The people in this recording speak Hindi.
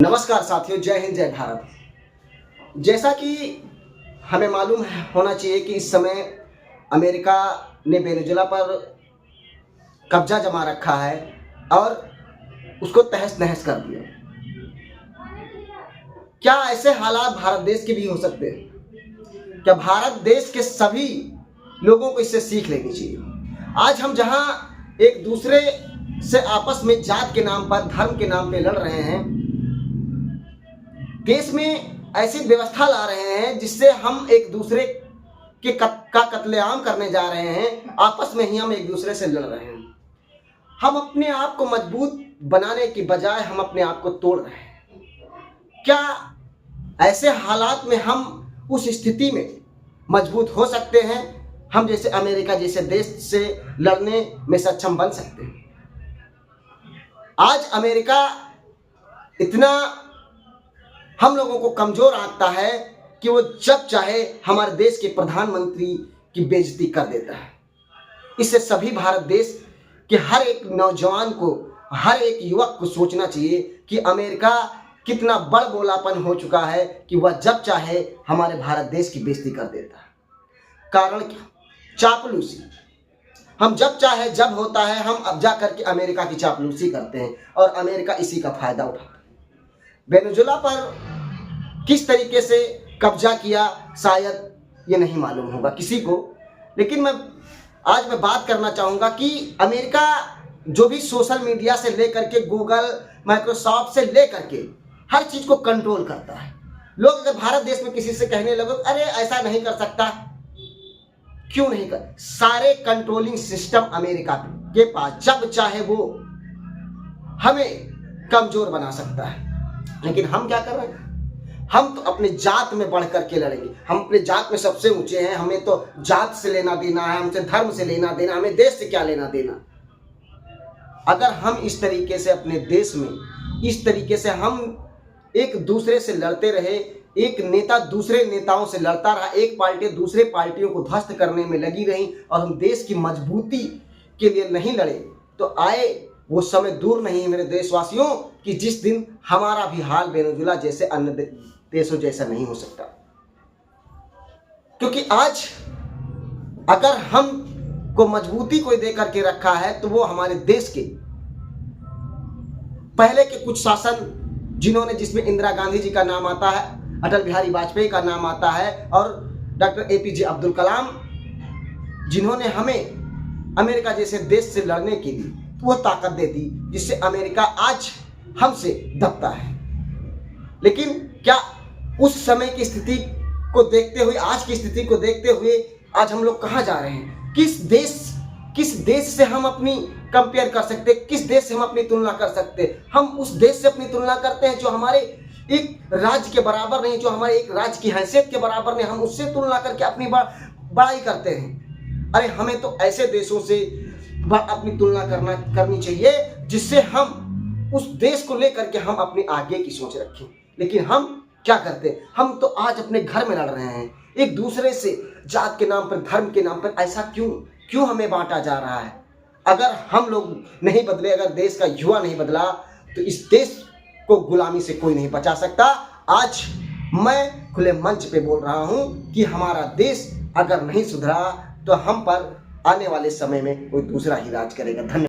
नमस्कार साथियों, जय हिंद जय भारत। जैसा कि हमें मालूम होना चाहिए कि इस समय अमेरिका ने वेनेजुएला पर कब्जा जमा रखा है और उसको तहस नहस कर दिया। क्या ऐसे हालात भारत देश के भी हो सकते हैं? क्या भारत देश के सभी लोगों को इससे सीख लेनी चाहिए? आज हम जहां एक दूसरे से आपस में जात के नाम पर, धर्म के नाम पे लड़ रहे हैं, देश में ऐसी व्यवस्था ला रहे हैं जिससे हम एक दूसरे के का कत्लेआम करने जा रहे हैं। आपस में ही हम एक दूसरे से लड़ रहे हैं। हम अपने आप को मजबूत बनाने की बजाय हम अपने आप को तोड़ रहे हैं। क्या ऐसे हालात में हम उस स्थिति में मजबूत हो सकते हैं? हम जैसे अमेरिका जैसे देश से लड़ने में सक्षम बन सकते हैं? आज अमेरिका इतना हम लोगों को कमजोर आंकता है कि वो जब चाहे हमारे देश के प्रधानमंत्री की बेइज्जती कर देता है। इससे सभी भारत देश के हर एक नौजवान को, हर एक युवक को सोचना चाहिए कि अमेरिका कितना बड़बोलापन हो चुका है कि वह जब चाहे हमारे भारत देश की बेइज्जती कर देता है। कारण क्या? चापलूसी। हम जब चाहे, जब होता है, हम अब जा करके अमेरिका की चापलूसी करते हैं और अमेरिका इसी का फायदा उठाता है। वेनेजुएला पर किस तरीके से कब्जा किया शायद ये नहीं मालूम होगा किसी को, लेकिन आज मैं बात करना चाहूँगा कि अमेरिका जो भी सोशल मीडिया से लेकर के गूगल, माइक्रोसॉफ्ट से लेकर के हर चीज़ को कंट्रोल करता है। लोग अगर भारत देश में किसी से कहने लगे अरे ऐसा नहीं कर सकता, क्यों नहीं कर? सारे कंट्रोलिंग सिस्टम अमेरिका के पास, जब चाहे वो हमें कमजोर बना सकता है। लेकिन हम क्या कर रहे हैं? हम तो अपने जात में बढ़ करके लड़ेंगे। हम अपने जात में सबसे ऊंचे हैं। हमें तो जात से लेना देना है, हमसे धर्म से लेना देना, हमें देश से क्या लेना देना। अगर हम इस तरीके से अपने देश में, इस तरीके से हम एक दूसरे से लड़ते रहे, एक नेता दूसरे नेताओं से लड़ता रहा, एक पार्टी दूसरे पार्टियों को ध्वस्त करने में लगी रही और हम देश की मजबूती के लिए नहीं लड़े, तो आए वो समय दूर नहीं है मेरे देशवासियों कि जिस दिन हमारा भी हाल वेनेजुएला जैसे अन्य देशों जैसा नहीं हो सकता। क्योंकि आज अगर हम को मजबूती कोई दे करके रखा है तो वो हमारे देश के पहले के कुछ शासन जिन्होंने, जिसमें इंदिरा गांधी जी का नाम आता है, अटल बिहारी वाजपेयी का नाम आता है और डॉक्टर APJ अब्दुल कलाम, जिन्होंने हमें अमेरिका जैसे देश से लड़ने के लिए वो ताकत दे दी जिससे अमेरिका आज हमसे दबता है। लेकिन क्या उस समय की स्थिति को देखते हुए, आज की स्थिति को देखते हुए आज हम लोग कहाँ जा रहे हैं? किस देश से हम अपनी कंपेयर कर सकते, किस देश से हम अपनी तुलना कर सकते? हम उस देश से अपनी तुलना करते हैं जो हमारे एक राज्य के बराबर नहीं, जो हमारे एक राज्य की हैसियत के बराबर नहीं, हम उससे तुलना करके अपनी बड़ाई करते हैं। अरे हमें तो ऐसे देशों से अपनी तुलना करनी चाहिए जिससे हम उस देश को लेकर के हम अपनी आगे की सोच रखें। लेकिन हम क्या करते हैं? हम तो आज अपने घर में लड़ रहे हैं एक दूसरे से, जात के नाम पर, धर्म के नाम पर। ऐसा क्यों हमें बांटा जा रहा है? अगर हम लोग नहीं बदले, अगर देश का युवा नहीं बदला, तो इस देश को गुलामी से कोई नहीं बचा सकता। आज मैं खुले मंच पे बोल रहा हूं कि हमारा देश अगर नहीं सुधरा तो हम पर आने वाले समय में कोई दूसरा ही राज करेगा। धन्यवाद।